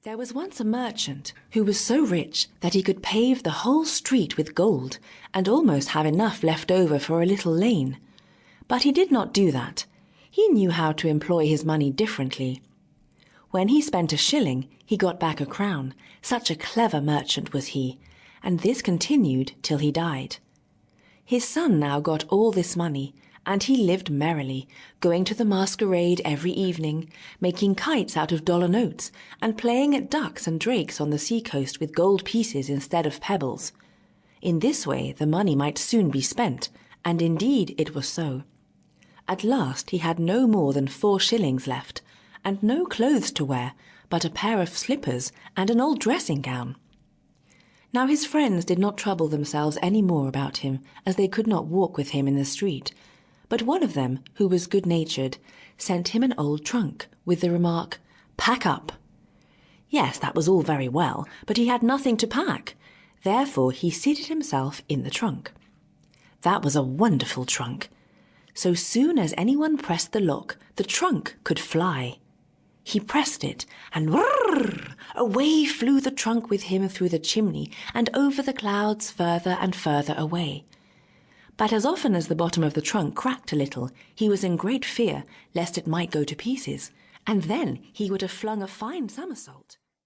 There was once a merchant who was so rich that he could pave the whole street with gold and almost have enough left over for a little lane. But he did not do that. He knew how to employ his money differently. When he spent a shilling, he got back a crown. Such a clever merchant was he, and this continued till he died. His son now got all this money, and he lived merrily, going to the masquerade every evening, making kites out of dollar notes, and playing at ducks and drakes on the sea-coast with gold pieces instead of pebbles. In this way the money might soon be spent, and indeed it was so. At last he had no more than 4 shillings left, and no clothes to wear, but a pair of slippers and an old dressing-gown. Now his friends did not trouble themselves any more about him, as they could not walk with him in the street. But one of them, who was good-natured, sent him an old trunk, with the remark, "Pack up." Yes, that was all very well, but he had nothing to pack. Therefore he seated himself in the trunk. That was a wonderful trunk. So soon as anyone pressed the lock, the trunk could fly. He pressed it, and whirr! Away flew the trunk with him through the chimney and over the clouds further and further away. But as often as the bottom of the trunk cracked a little, he was in great fear lest it might go to pieces, and then he would have flung a fine somersault.